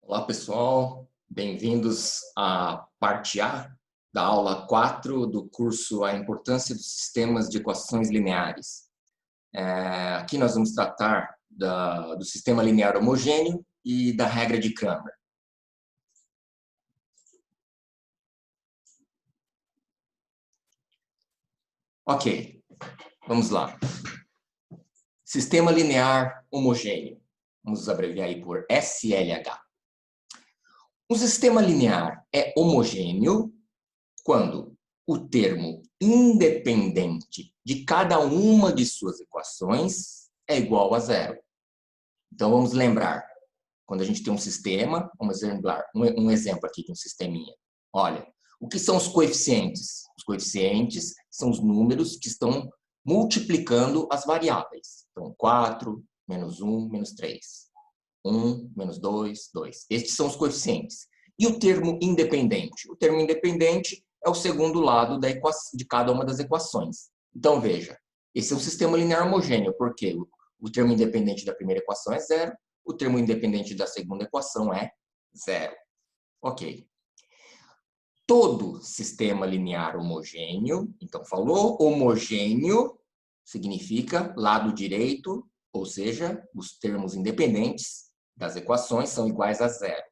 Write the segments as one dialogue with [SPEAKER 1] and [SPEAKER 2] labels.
[SPEAKER 1] Olá, pessoal. Bem-vindos à parte A da aula 4 do curso A Importância dos Sistemas de Equações Lineares. Aqui nós vamos tratar do sistema linear homogêneo e da regra de Cramer. Ok, vamos lá. Sistema linear homogêneo. Vamos abreviar aí por SLH. Um sistema linear é homogêneo quando o termo independente de cada uma de suas equações é igual a zero. Então, vamos lembrar, quando a gente tem um sistema, vamos lembrar um exemplo aqui de um sisteminha. Olha, o que são os coeficientes? Os coeficientes são os números que estão multiplicando as variáveis. Então, 4, menos 1, menos 3. 1, menos 2, 2. Estes são os coeficientes. E o termo independente? O termo independente é o segundo lado de cada uma das equações. Então, veja, esse é um sistema linear homogêneo, porque o termo independente da primeira equação é zero, o termo independente da segunda equação é zero. Ok. Todo sistema linear homogêneo, então falou, homogêneo significa lado direito, ou seja, os termos independentes das equações são iguais a zero.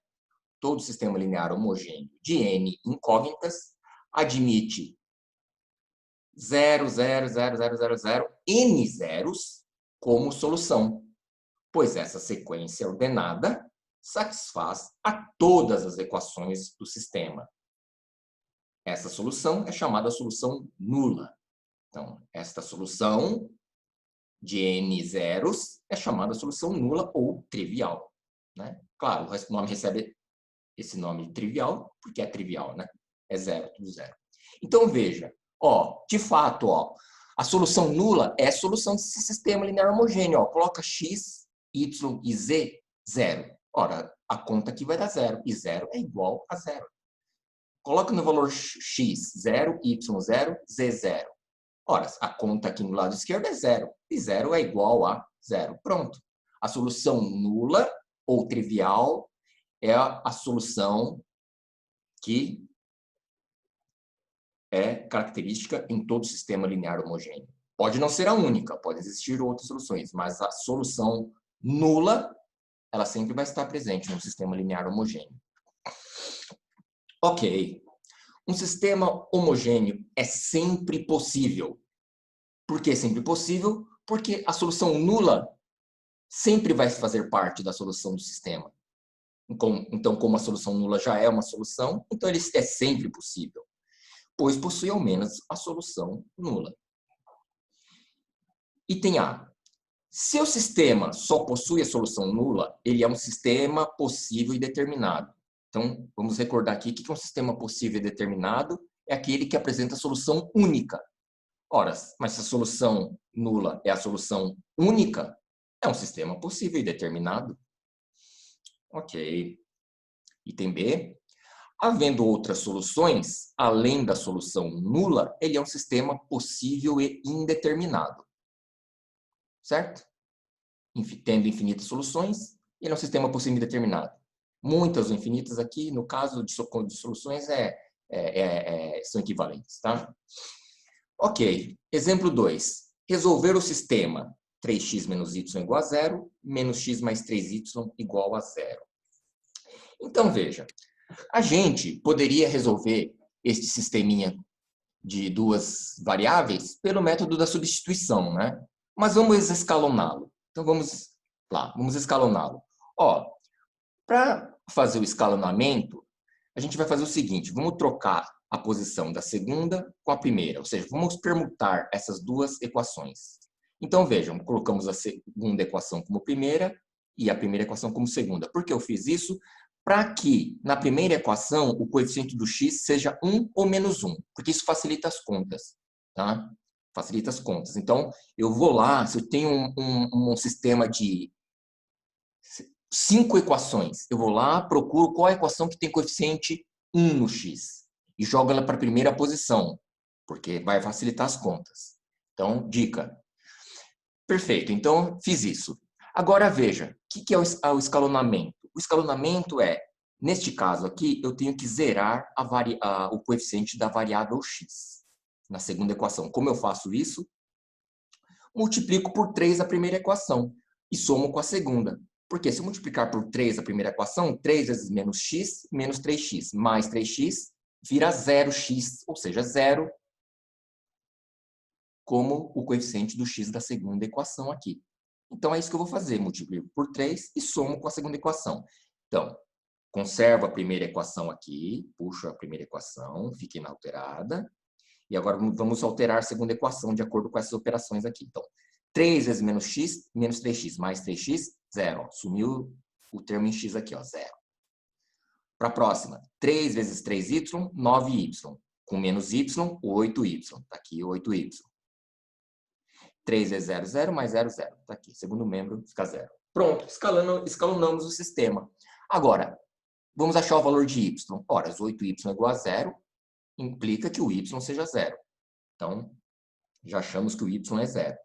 [SPEAKER 1] Todo sistema linear homogêneo de n incógnitas admite 0, 0, 0, 0, 0, 0, n zeros como solução, pois essa sequência ordenada satisfaz a todas as equações do sistema. Essa solução é chamada solução nula. Então, esta solução de n zeros é chamada solução nula ou trivial, né? Claro, o nome recebe esse nome de trivial porque é trivial, né? É zero, tudo zero. Então, veja, de fato, a solução nula é a solução desse sistema linear homogêneo. Coloca x, y e z, zero. Ora, a conta aqui vai dar zero, e zero é igual a zero. Coloca no valor x, 0, y, 0, z, 0. Ora, a conta aqui no lado esquerdo é zero, e zero é igual a zero. Pronto. A solução nula ou trivial é a solução que é característica em todo sistema linear homogêneo. Pode não ser a única, pode existir outras soluções, mas a solução nula, ela sempre vai estar presente no sistema linear homogêneo. Ok. Um sistema homogêneo é sempre possível. Por que sempre possível? Porque a solução nula sempre vai fazer parte da solução do sistema. Então, como a solução nula já é uma solução, então ele é sempre possível, pois possui ao menos a solução nula. Item A. Se o sistema só possui a solução nula, ele é um sistema possível e determinado. Então, vamos recordar aqui que um sistema possível e determinado é aquele que apresenta a solução única. Ora, mas se a solução nula é a solução única, é um sistema possível e determinado. Ok. Item B. Havendo outras soluções, além da solução nula, ele é um sistema possível e indeterminado. Certo? Tendo infinitas soluções, ele é um sistema possível e indeterminado. Muitas ou infinitas aqui, no caso de soluções, são equivalentes. Tá? Ok. Exemplo 2. Resolver o sistema 3x menos y igual a 0, menos x mais 3y igual a 0. Então, veja. A gente poderia resolver este sisteminha de duas variáveis pelo método da substituição, né? Mas vamos escaloná-lo. Então, vamos lá, vamos escaloná-lo. Para fazer o escalonamento, a gente vai fazer o seguinte, vamos trocar a posição da segunda com a primeira, ou seja, vamos permutar essas duas equações. Então, vejam, colocamos a segunda equação como primeira e a primeira equação como segunda. Por que eu fiz isso? Para que, na primeira equação, o coeficiente do x seja 1 ou menos 1, porque isso facilita as contas, tá? Facilita as contas. Então, eu vou lá, se eu tenho um sistema de 5 equações, eu vou lá, procuro qual é a equação que tem coeficiente 1 no x, e jogo ela para a primeira posição, porque vai facilitar as contas. Então, dica. Perfeito, então fiz isso. Agora veja, o que é o escalonamento? O escalonamento é, neste caso aqui, eu tenho que zerar o coeficiente da variável x na segunda equação. Como eu faço isso? Multiplico por 3 a primeira equação e somo com a segunda. Porque se eu multiplicar por 3 a primeira equação, 3 vezes menos x, menos 3x, mais 3x, vira 0x, ou seja, 0, como o coeficiente do x da segunda equação aqui. Então, é isso que eu vou fazer. Multiplico por 3 e somo com a segunda equação. Então, conservo a primeira equação aqui, puxo a primeira equação, fica inalterada. E agora vamos alterar a segunda equação de acordo com essas operações aqui. Então, 3 vezes menos x, menos 3x, mais 3x, 0. Sumiu o termo em x aqui, ó, 0. Para a próxima, 3 vezes 3y, 9y. Com menos y, 8y. Está aqui 8y. 3 vezes 0, 0, mais 0, 0. Está aqui, segundo membro, fica 0. Pronto, escalonamos o sistema. Agora, vamos achar o valor de y. Ora, 8y é igual a 0, implica que o y seja 0. Então, já achamos que o y é 0.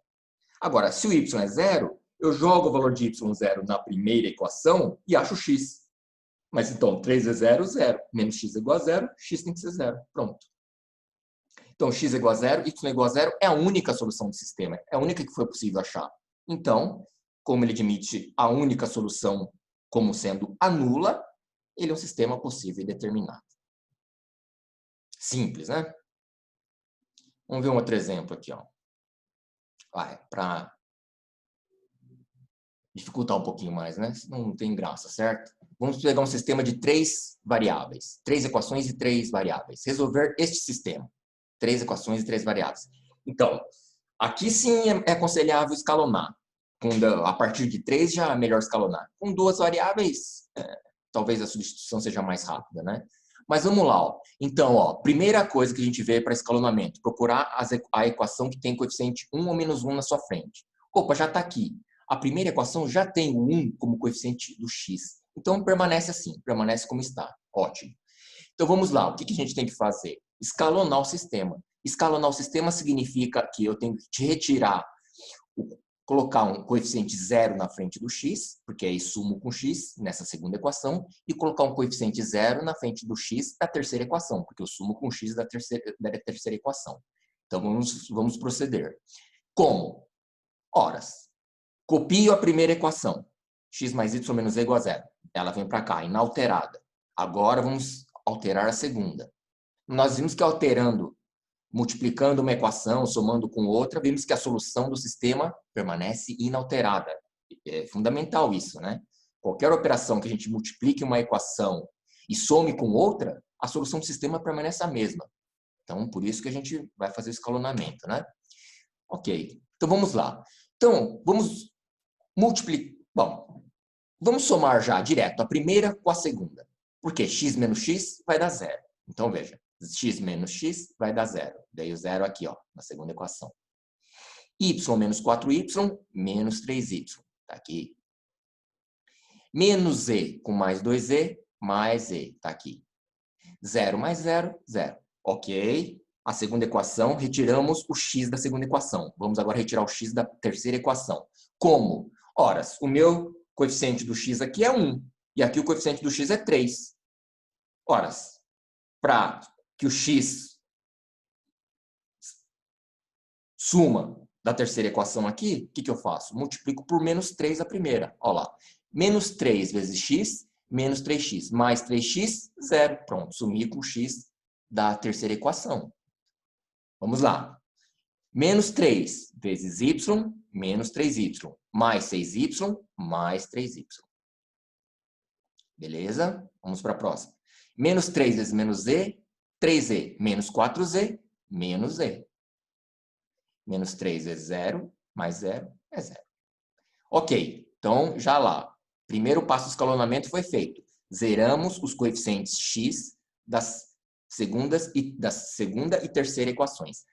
[SPEAKER 1] Agora, se o y é 0, eu jogo o valor de y0 na primeira equação e acho x. Mas então, 3 vezes 0, 0. Menos x é igual a 0, x tem que ser 0. Pronto. Então, x é igual a 0, y é igual a 0 é a única solução do sistema. É a única que foi possível achar. Então, como ele admite a única solução como sendo a nula, ele é um sistema possível e determinado. Simples, né? Vamos ver um outro exemplo aqui, ó. Para dificultar um pouquinho mais, né? Senão não tem graça, certo? Vamos pegar um sistema de 3 variáveis. 3 equações e 3 variáveis. Resolver este sistema. 3 equações e 3 variáveis. Então, aqui sim é aconselhável escalonar. A partir de 3 já é melhor escalonar. Com 2 variáveis, talvez a substituição seja mais rápida, né? Mas vamos lá, ó. Então, ó, primeira coisa que a gente vê para escalonamento, procurar a equação que tem coeficiente 1 ou menos 1 na sua frente. Opa, já está aqui. A primeira equação já tem o 1 como coeficiente do x. Então, permanece assim, permanece como está. Ótimo. Então, vamos lá. O que a gente tem que fazer? Escalonar o sistema. Escalonar o sistema significa que eu tenho que retirar, colocar um coeficiente 0 na frente do x, porque aí sumo com x nessa segunda equação, e colocar um coeficiente 0 na frente do x da terceira equação, porque eu sumo com x da terceira equação. Então, vamos proceder. Como? Horas. Copio a primeira equação. X mais y menos z igual a 0. Ela vem para cá, inalterada. Agora vamos alterar a segunda. Nós vimos que alterando, multiplicando uma equação, somando com outra, vimos que a solução do sistema permanece inalterada. É fundamental isso, né? Qualquer operação que a gente multiplique uma equação e some com outra, a solução do sistema permanece a mesma. Então, por isso que a gente vai fazer o escalonamento, né? Ok. Então, vamos lá. Então, vamos multiplicar. Bom, vamos somar já direto a primeira com a segunda. Porque x menos x vai dar 0. Então, veja. X menos x vai dar 0. Daí o 0 aqui, ó, na segunda equação. Y menos 4y menos 3y. Está aqui. Menos z com mais 2z, mais z. Está aqui. 0 mais 0, 0. Ok. A segunda equação, retiramos o x da segunda equação. Vamos agora retirar o x da terceira equação. Como? Ora, o meu coeficiente do x aqui é 1. E aqui o coeficiente do x é 3. Ora, para que o x suma da terceira equação aqui, o que eu faço? Multiplico por menos 3 a primeira. Olha lá. Menos 3 vezes x, menos 3x. Mais 3x, 0. Pronto, sumi com o x da terceira equação. Vamos lá. Menos 3 vezes y, menos 3y. Mais 6y, mais 3y. Beleza? Vamos para a próxima. Menos 3 vezes menos z, 3z. Menos 4z, menos z. Menos 3 vezes 0, mais 0 é 0. Ok, então já lá. Primeiro passo do escalonamento foi feito. Zeramos os coeficientes x das segunda e terceira equações.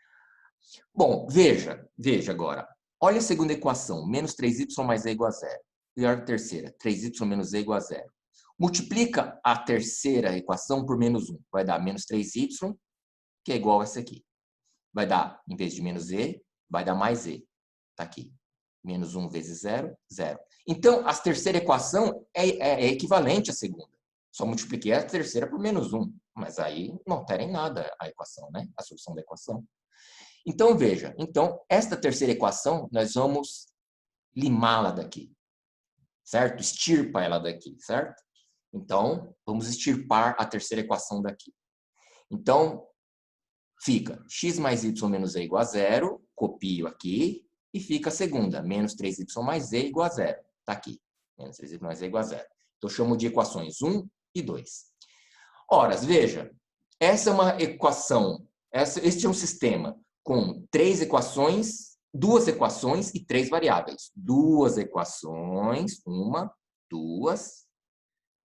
[SPEAKER 1] Bom, veja agora. Olha a segunda equação, menos 3y mais z igual a 0. E olha a terceira, 3y menos z igual a 0. Multiplica a terceira equação por menos 1. Vai dar menos 3y, que é igual a essa aqui. Vai dar, em vez de menos z, vai dar mais z. Está aqui. Menos 1 vezes 0, 0. Então, a terceira equação é equivalente à segunda. Só multipliquei a terceira por menos 1. Mas aí não altera em nada a equação, né? A solução da equação. Então, veja. Então, esta terceira equação, nós vamos limá-la daqui. Certo? Extirpa ela daqui, certo? Então, vamos extirpar a terceira equação daqui. Então, fica x mais y menos e igual a 0. Copio aqui. E fica a segunda, menos 3y mais e igual a 0. Está aqui, menos 3y mais e igual a 0. Então, eu chamo de equações 1 e 2. Ora, veja, essa é uma equação, este é um sistema com 3 equações, 2 equações e 3 variáveis. 2 equações, 1, 2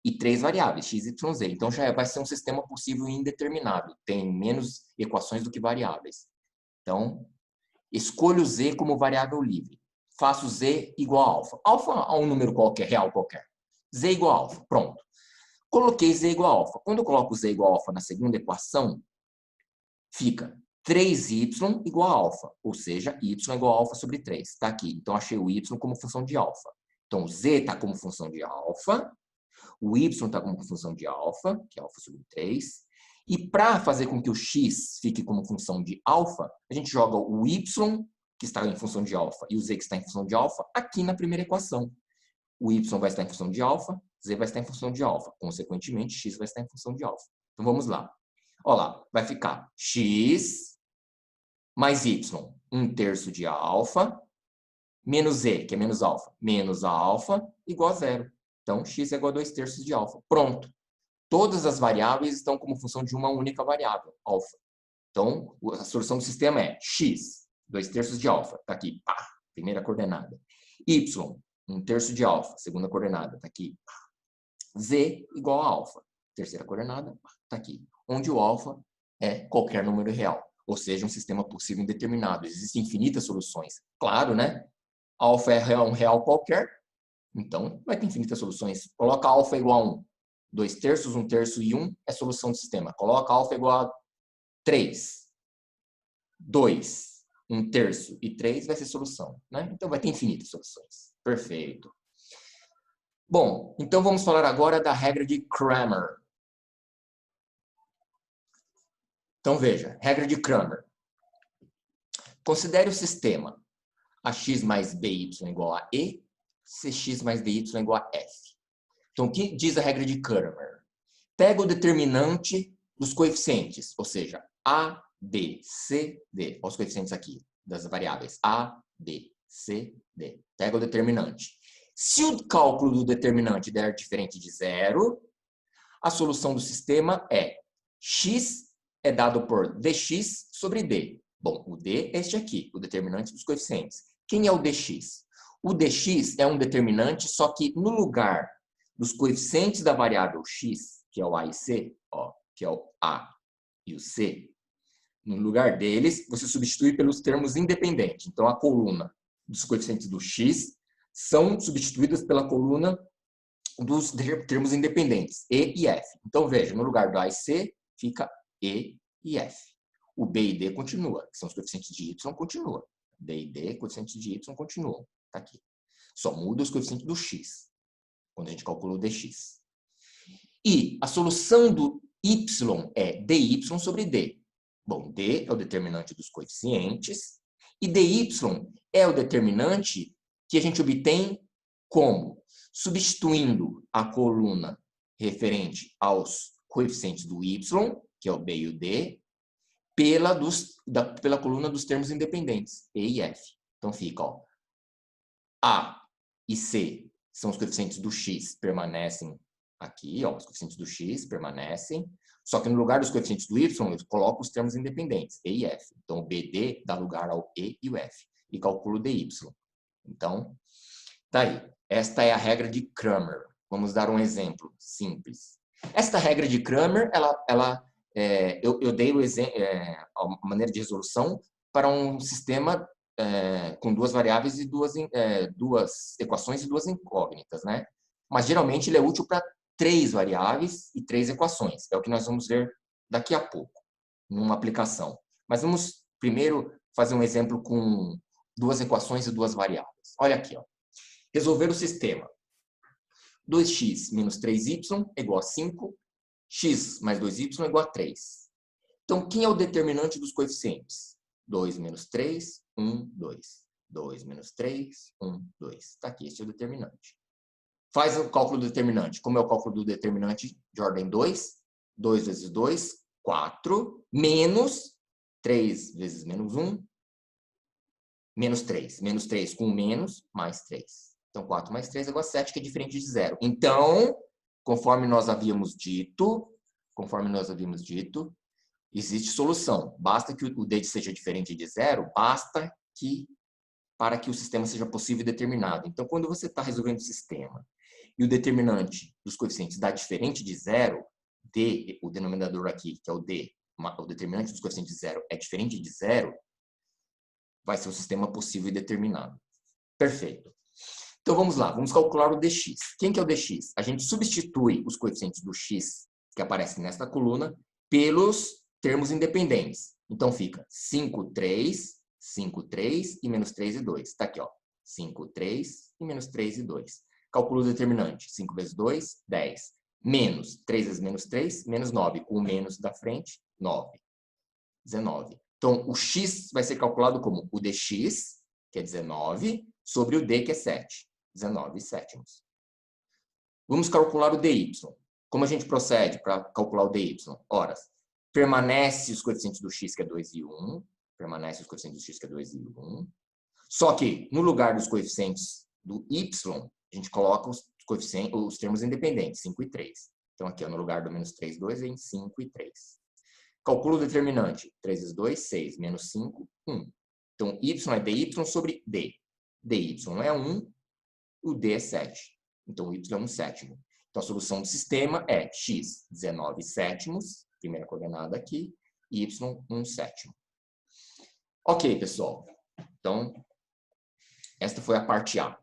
[SPEAKER 1] e 3 variáveis, x, y, z. Então, já vai ser um sistema possível e indeterminado. Tem menos equações do que variáveis. Então, escolho z como variável livre. Faço z igual a alfa. Alfa a um número qualquer, real qualquer. Z igual a alfa. Pronto. Coloquei z igual a alfa. Quando eu coloco z igual a alfa na segunda equação, fica 3y igual a alfa. Ou seja, y igual a alfa sobre 3. Está aqui. Então, achei o y como função de alfa. Então, o z está como função de alfa. O y está como função de alfa, que é alfa sobre 3. E para fazer com que o x fique como função de alfa, a gente joga o y, que está em função de alfa, e o z, que está em função de alfa, aqui na primeira equação. O y vai estar em função de alfa, z vai estar em função de alfa. Consequentemente, x vai estar em função de alfa. Então, vamos lá. Olha lá, vai ficar x mais y, 1/3 de alfa, menos z, que é menos alfa, igual a 0. Então, x é igual a 2/3 de alfa. Pronto. Todas as variáveis estão como função de uma única variável, alfa. Então, a solução do sistema é x, 2/3 de alfa. Está aqui, pá, primeira coordenada. Y, 1/3 de alfa, segunda coordenada. Está aqui. Pá. Z igual a alfa, terceira coordenada. Está aqui. Onde o alfa é qualquer número real. Ou seja, um sistema possível indeterminado. Existem infinitas soluções. Claro, né? Alfa é um real qualquer. Então, vai ter infinitas soluções. Coloca alfa igual a 1. 2/3, 1/3 e 1 é solução do sistema. Coloca alfa igual a 3. 2, 1/3 e 3 vai ser solução. Né? Então, vai ter infinitas soluções. Perfeito. Bom, então vamos falar agora da regra de Cramer. Então, veja, regra de Cramer. Considere o sistema ax mais by igual a e, cx mais dy igual a f. Então, o que diz a regra de Cramer? Pega o determinante dos coeficientes, ou seja, a, b, c, d. Olha os coeficientes aqui das variáveis. A, b, c, d. Pega o determinante. Se o cálculo do determinante der diferente de 0, a solução do sistema é x é dado por dx sobre d. Bom, o d é este aqui, o determinante dos coeficientes. Quem é o dx? O dx é um determinante, só que no lugar dos coeficientes da variável x, que é o a e c, ó, que é o a e o c, no lugar deles, você substitui pelos termos independentes. Então, a coluna dos coeficientes do x são substituídas pela coluna dos termos independentes, e e f. Então, veja, no lugar do a e c, fica e e f. O b e d continua, que são os coeficientes de y, continua. b e d, coeficientes de y, continuam. Está aqui. Só muda os coeficientes do x, quando a gente calcula o dx. E a solução do y é dy sobre d. Bom, d é o determinante dos coeficientes, e dy é o determinante que a gente obtém como? Substituindo a coluna referente aos coeficientes do y, que é o b e o d, pela coluna dos termos independentes, e e f. Então fica, ó, a e c são os coeficientes do x, permanecem aqui, ó, os coeficientes do x permanecem, só que no lugar dos coeficientes do y, eu coloco os termos independentes, e e f. Então, o BD dá lugar ao e e o f, e calculo o dy. Então, tá aí. Esta é a regra de Cramer. Vamos dar um exemplo simples. Esta regra de Cramer, eu dei a maneira de resolução para um sistema com duas variáveis e duas equações e duas incógnitas, né? Mas geralmente ele é útil para 3 variáveis e 3 equações. É o que nós vamos ver daqui a pouco, numa aplicação. Mas vamos primeiro fazer um exemplo com 2 equações e 2 variáveis. Olha aqui, ó. Resolver o sistema. 2x menos 3y é igual a 5. X mais 2y é igual a 3. Então, quem é o determinante dos coeficientes? 2 menos 3, 1, 2. 2 menos 3, 1, 2. Está aqui, esse é o determinante. Faz o cálculo do determinante. Como é o cálculo do determinante de ordem 2? 2 vezes 2, 4, menos 3 vezes menos 1, menos 3. Menos 3 com menos, mais 3. Então, 4 mais 3 é igual a 7, que é diferente de 0. Então, conforme nós havíamos dito, existe solução. Basta que o D seja diferente de 0, basta que para que o sistema seja possível e determinado. Então, quando você está resolvendo o sistema e o determinante dos coeficientes dá diferente de 0, D, o denominador aqui, que é o D, o determinante dos coeficientes de 0 é diferente de 0, vai ser um sistema possível e determinado. Perfeito. Então, vamos lá. Vamos calcular o dx. Quem que é o dx? A gente substitui os coeficientes do x, que aparecem nesta coluna, pelos termos independentes. Então, fica 5, 3, 5, 3 e menos 3 e 2. Está aqui, ó. 5, 3 e menos 3 e 2. Calculo o determinante. 5 vezes 2, 10. Menos 3 vezes menos 3, menos 9. Com o menos da frente, 9. 19. Então, o x vai ser calculado como o dx, que é 19, sobre o d, que é 7. 19 sétimos. Vamos calcular o dy. Como a gente procede para calcular o dy? Ora, permanece os coeficientes do x, que é 2 e 1. Permanece os coeficientes do x, que é 2 e 1. Só que, no lugar dos coeficientes do y, a gente coloca os termos independentes, 5 e 3. Então, aqui, ó, no lugar do menos 3, 2, vem 5 e 3. Calculo o determinante. 3 vezes 2, 6. Menos 5, 1. Então, y é dy sobre d. dy é 1, o d é 7. Então, o y é 1 sétimo. Então, a solução do sistema é x, 19 sétimos, primeira coordenada aqui, e y, 1 sétimo. Ok, pessoal. Então, esta foi a parte A.